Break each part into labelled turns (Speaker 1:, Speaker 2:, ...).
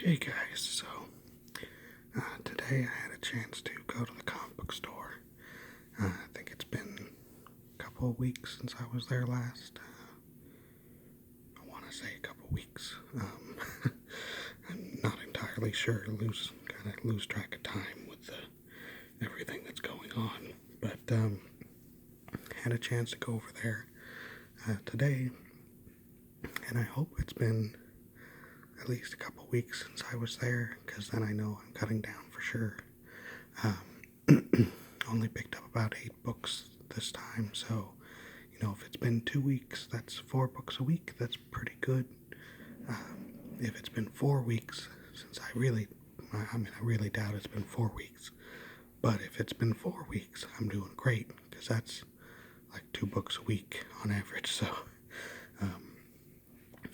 Speaker 1: Hey guys, so today I had a chance to go to the comic book store. I think it's been a couple of weeks since I was there last. I want to say a couple of weeks. I'm not entirely sure. Kind of lose track of time with everything that's going on. But had a chance to go over there today, and I hope it's been at least a couple weeks since I was there, because then I know I'm cutting down for sure. Only picked up about 8 books this time, so if it's been 2 weeks, that's 4 books a week. That's pretty good. If it's been 4 weeks, since I really doubt it's been 4 weeks, but if it's been 4 weeks, I'm doing great, because that's like 2 books a week on average. So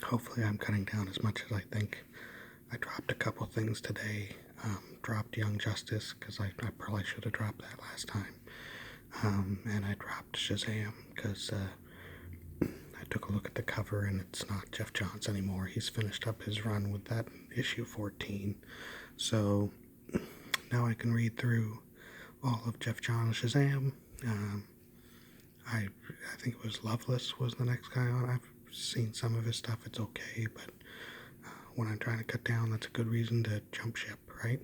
Speaker 1: hopefully I'm cutting down as much as I think. I dropped a couple things today. Dropped Young Justice, because I probably should have dropped that last time. And I dropped Shazam, because I took a look at the cover and it's not Geoff Johns anymore. He's finished up his run with that issue 14. So now I can read through all of Geoff Johns' Shazam. I think it was Loveless was the next guy on. I've seen some of his stuff. It's okay, but when I'm trying to cut down, that's a good reason to jump ship, right?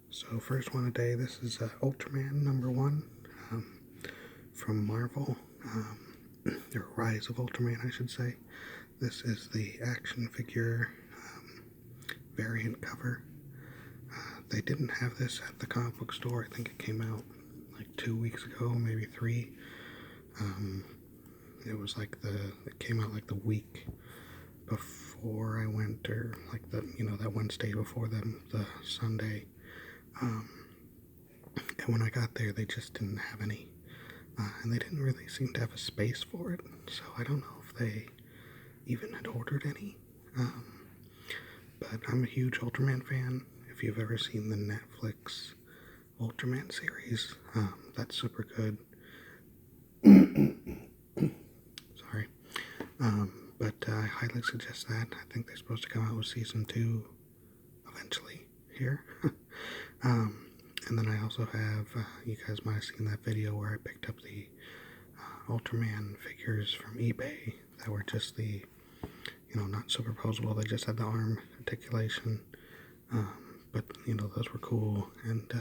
Speaker 1: So first one today, this is Ultraman #1 from Marvel, or Rise of Ultraman, I should say. This is the action figure variant cover. They didn't have this at the comic book store. I think it came out like 2 weeks ago, maybe 3. It came out like the week before I went, or like that Wednesday before the Sunday. And when I got there, they just didn't have any. And they didn't really seem to have a space for it. So I don't know if they even had ordered any. But I'm a huge Ultraman fan. If you've ever seen the Netflix Ultraman series, that's super good. Sorry. But I highly suggest that. I think they're supposed to come out with season 2 eventually here. And then I also have, you guys might have seen that video where I picked up the Ultraman figures from eBay that were just the, not superposable. They just had the arm articulation. But, those were cool. And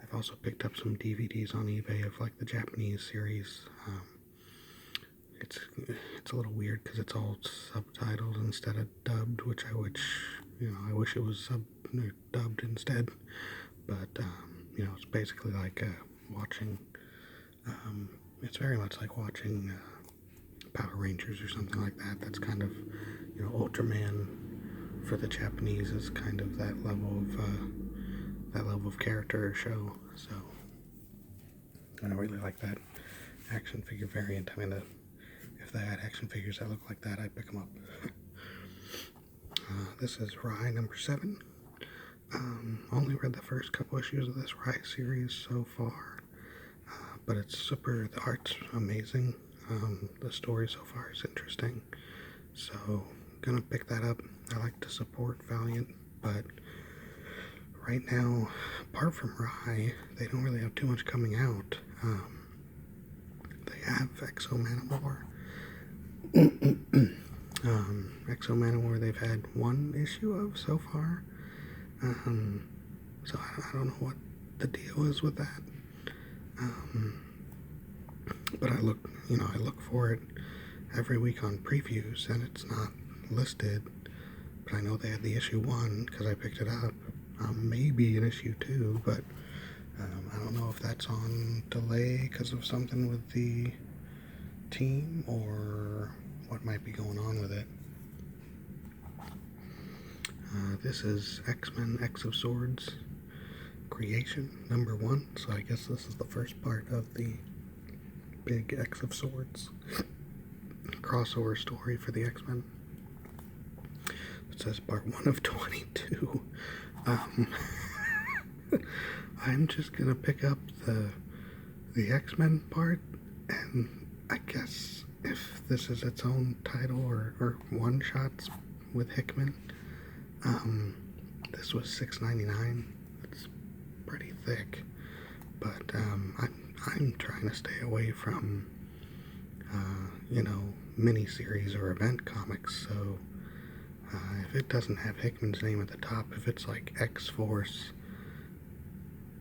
Speaker 1: I've also picked up some DVDs on eBay of like the Japanese series. It's a little weird because it's all subtitled instead of dubbed, which I wish it was dubbed instead. But it's basically like watching. It's very much like watching Power Rangers or something like that. That's kind of Ultraman for the Japanese is kind of that level of character or show. So I really like that action figure variant. I mean, if they had action figures that look like that, I'd pick them up. This is Rai #7. Only read the first couple issues of this Rai series so far, but the art's amazing. The story so far is interesting, so gonna pick that up. I like to support Valiant, but right now, apart from Rai, they don't really have too much coming out. They have Exo Manowar. Exo Manowar they've had 1 issue of so far. So I don't know what the deal is with that. But I look for it every week on previews, and it's not listed. But I know they had the issue 1 because I picked it up. Maybe an issue 2, but I don't know if that's on delay because of something with the team or what might be going on with it. This is X-Men X of Swords Creation #1, so I guess this is the first part of the big X of Swords crossover story for the X-Men. It says part 1 of 22. I'm just gonna pick up the X-Men part, and I guess if this is its own title or one shots with Hickman. This was $6.99. It's pretty thick, but I'm trying to stay away from miniseries or event comics. So if it doesn't have Hickman's name at the top, if it's like X-Force,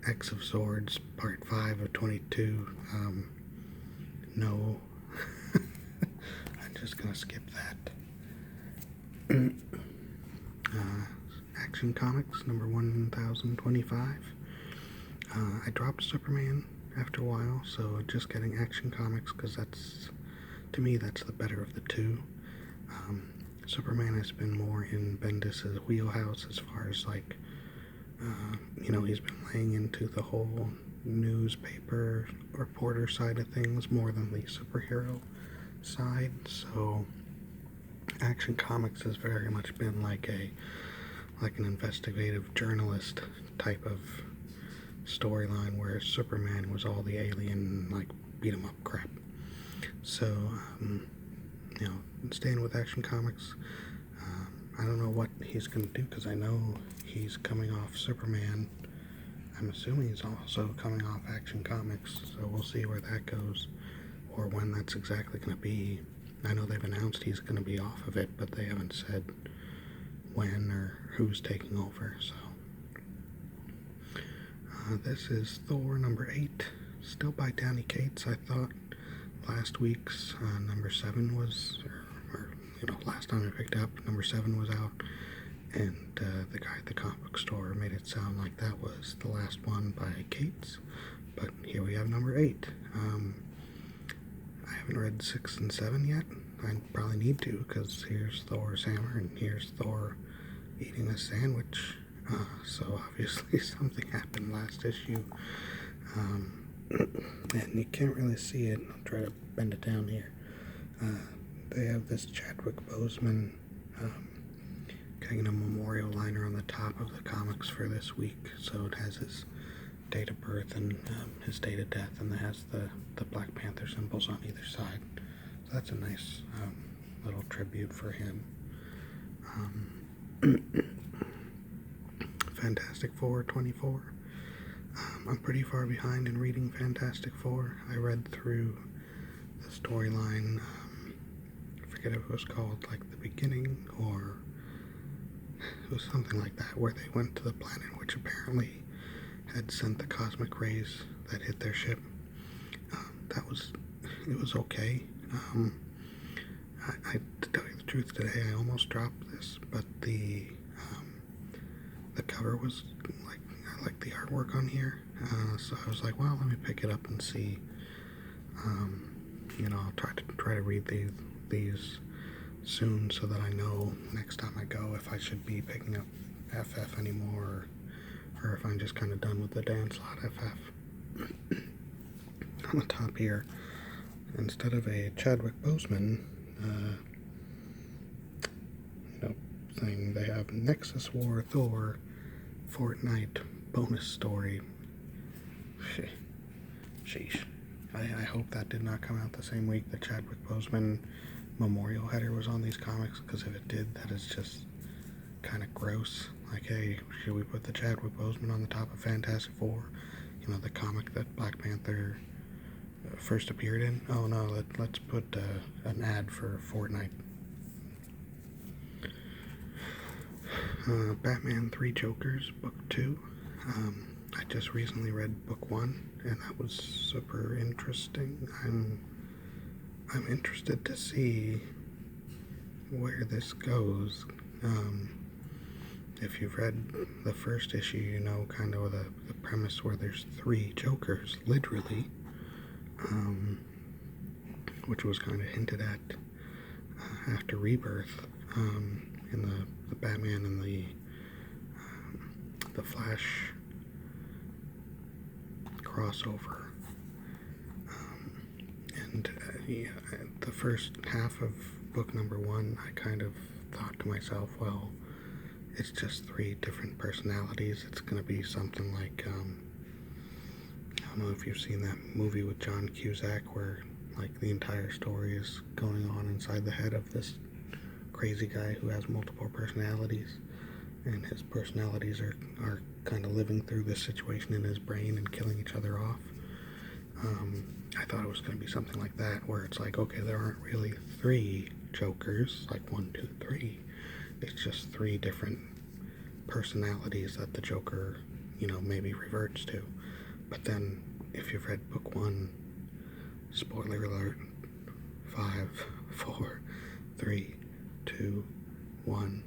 Speaker 1: X of Swords, Part 5 of 22, no. I'm just gonna skip that. Action Comics, number 1025. I dropped Superman after a while, so just getting Action Comics, because to me, that's the better of the two. Superman has been more in Bendis' wheelhouse as far as he's been laying into the whole newspaper reporter side of things more than the superhero side. So Action Comics has very much been like an investigative journalist type of storyline, where Superman was all the alien beat 'em up crap. So staying with Action Comics. I don't know what he's going to do, because I know he's coming off Superman. I'm assuming he's also coming off Action Comics, so we'll see where that goes, or when that's exactly going to be. I know they've announced he's going to be off of it, but they haven't said when or who's taking over. So this is Thor number 8, still by Danny Cates. I thought last week's number 7 was, last time I picked up, number 7 was out, and the guy at the comic book store made it sound like that was the last one by Cates. But here we have number 8. I haven't read 6 and 7 yet. I probably need to, because here's Thor's hammer and here's Thor eating a sandwich. So obviously something happened last issue. And you can't really see it. I'll try to bend it down here. They have this Chadwick Boseman kind of memorial liner on the top of the comics for this week. So it has his date of birth and his date of death, and it has the Black Panther symbols on either side. So that's a nice little tribute for him. Fantastic Four 24. I'm pretty far behind in reading Fantastic Four. I read through the storyline, I forget if it was called The Beginning, or it was something like that, where they went to the planet which apparently had sent the cosmic rays that hit their ship. It was okay. To tell you the truth, today I almost dropped this, but the cover was I like the artwork on here, so I was like, well, let me pick it up and see. I'll try to read these soon, so that I know next time I go if I should be picking up FF anymore, or if I'm just kind of done with the Dan Slott FF. On the top here, instead of a Chadwick Boseman thing, they have Nexus War Thor Fortnite bonus story. Sheesh. I hope that did not come out the same week that Chadwick Boseman memorial header was on these comics, because if it did, that is just kind of gross. Hey, should we put the Chadwick Boseman on the top of Fantastic Four? The comic that Black Panther first appeared in? Oh no, let's put an ad for Fortnite. Batman 3 Jokers, Book 2. I just recently read Book 1, and that was super interesting. I'm interested to see where this goes. If you've read the first issue, you know kind of the premise, where there's 3 Jokers, literally, which was kind of hinted at after Rebirth, in the Batman and the Flash crossover. The first half of book number 1, I kind of thought to myself, well, it's just 3 different personalities. It's going to be something like, I don't know if you've seen that movie with John Cusack, where Like, the entire story is going on inside the head of this crazy guy who has multiple personalities, and his personalities are kind of living through this situation in his brain and killing each other off. I thought it was going to be something like that, where it's like, okay, there aren't really three Jokers, like 1, 2, 3. It's just three different personalities that the Joker, maybe reverts to. But then, if you've read book 1, spoiler alert, 5, 4, 3, 2, 1,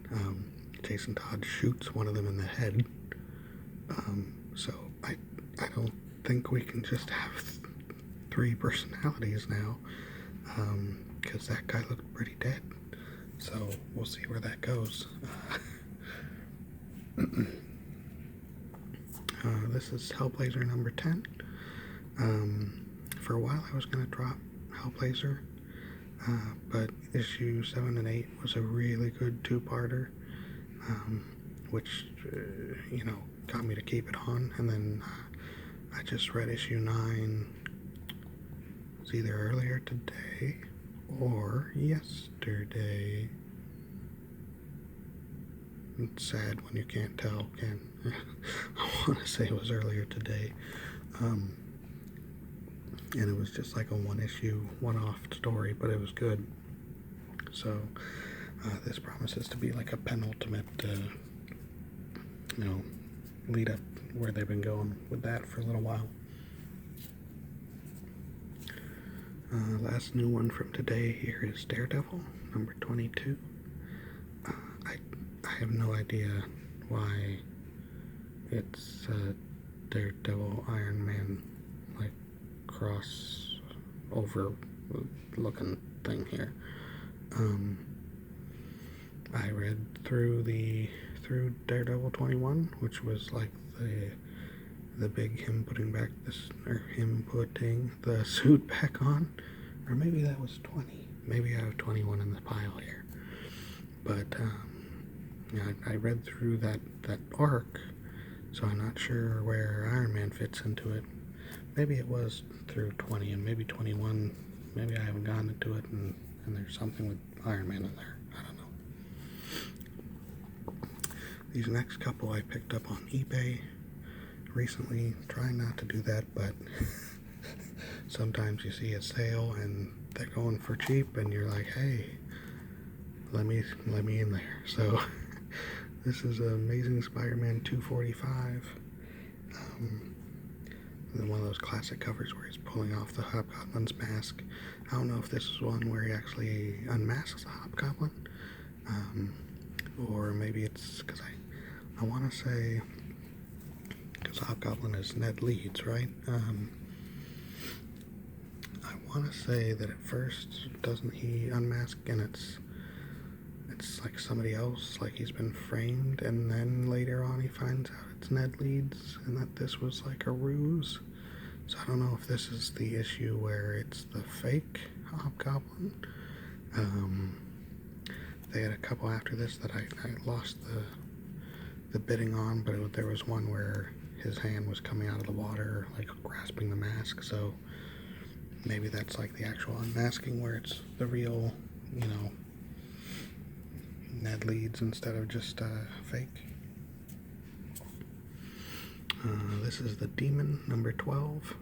Speaker 1: Jason Todd shoots one of them in the head. So I don't think we can just have three personalities now, because that guy looked pretty dead. So we'll see where that goes. This is Hellblazer number 10. For a while I was going to drop Hellblazer, but issue 7 and 8 was a really good two-parter, which, got me to keep it on. And then I just read issue 9. It was either earlier today or yesterday. It's sad when you can't tell, I want to say it was earlier today. And it was just like a one-issue, one-off story, but it was good. So this promises to be like a penultimate, lead up where they've been going with that for a little while. Last new one from today here is Daredevil, number 22. I have no idea why it's Daredevil Iron Man, like, cross over looking thing here. I read through Daredevil 21, which was like the big him putting the suit back on, or maybe that was 20. Maybe I have 21 in the pile here, but I read through that arc, so I'm not sure where Iron Man fits into it. Maybe it was through 20, and maybe 21, maybe I haven't gotten into it, and there's something with Iron Man in there. I don't know. These next couple I picked up on eBay recently. Trying not to do that, but sometimes you see a sale and they're going for cheap, and you're like, hey, let me in there. So this is Amazing Spider-Man 245. One of those classic covers where he's pulling off the Hobgoblin's mask. I don't know if this is one where he actually unmasks the Hobgoblin, or maybe it's because I want to say, because Hobgoblin is Ned Leeds, right? I want to say that at first, doesn't he unmask and it's like somebody else, like he's been framed, and then later on he finds out it's Ned Leeds and that this was like a ruse. So I don't know if this is the issue where it's the fake Hobgoblin. They had a couple after this that I lost the bidding on, but there was one where his hand was coming out of the water, like grasping the mask, so maybe that's like the actual unmasking where it's the real, Ned Leeds instead of just fake. This is the Demon, number 12.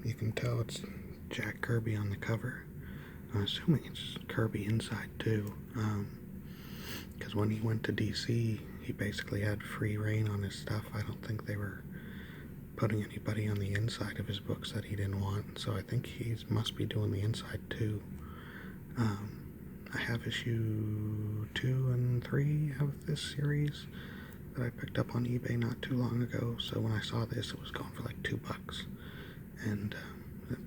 Speaker 1: You can tell it's Jack Kirby on the cover. I'm assuming it's Kirby inside too, because when he went to DC, he basically had free reign on his stuff. I don't think they were putting anybody on the inside of his books that he didn't want, so I think he must be doing the inside too. I have issue 2 and 3 of this series that I picked up on eBay not too long ago, so when I saw this, it was going for like $2, and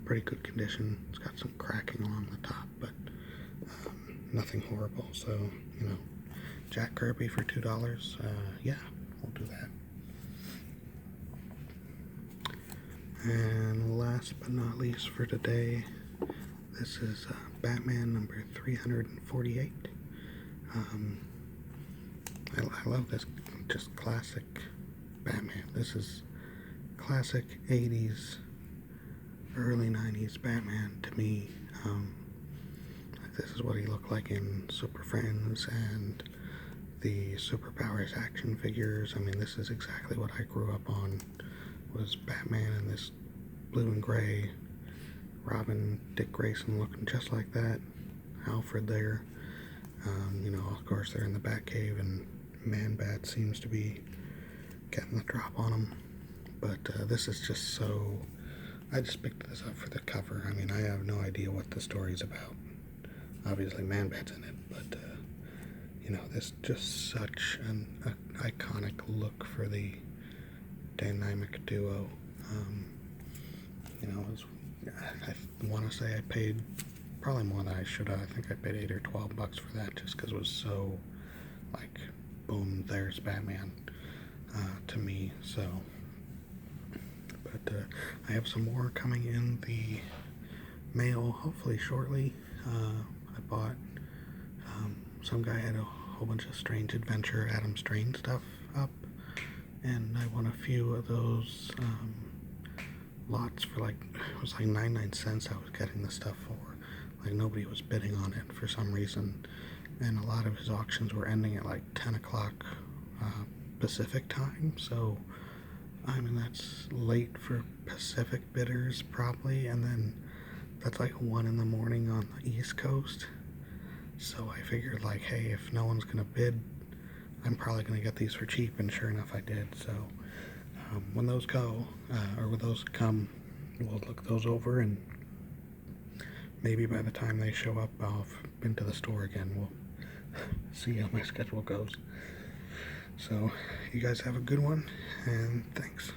Speaker 1: pretty good condition. It's got some cracking along the top, but nothing horrible, so, Jack Kirby for $2, yeah, we'll do that. And last but not least for today, this is Batman number 348. I love this, just classic Batman. This is classic 80s early 90s Batman to me. Like this is what he looked like in Super Friends and the Superpowers action figures. I mean, this is exactly what I grew up on, was Batman in this blue and gray, Robin, Dick Grayson looking just like that, Alfred there. You know, of course they're in the Batcave and Man-Bat seems to be getting the drop on him. But this is just so... I just picked this up for the cover. I mean, I have no idea what the story's about. Obviously Man-Bat's in it, but you know, this just such an iconic look for the dynamic duo. You know, I want to say I paid probably more than I should have. I think I paid $8 or $12 for that just because it was so, like, boom, there's Batman to me. So, but I have some more coming in the mail hopefully shortly. I bought, some guy had a whole bunch of Strange Adventure Adam Strange stuff up, and I won a few of those lots for like, it was like 99 cents I was getting the stuff for. Like nobody was bidding on it for some reason, and a lot of his auctions were ending at like 10 o'clock Pacific time, so I mean that's late for Pacific bidders probably, and then that's like 1 in the morning on the East Coast. So I figured like, hey, if no one's gonna bid, I'm probably gonna get these for cheap, and sure enough I did. So when those go, or when those come, we'll look those over, and maybe by the time they show up I'll have been to the store again. We'll see how my schedule goes. So you guys have a good one, and thanks.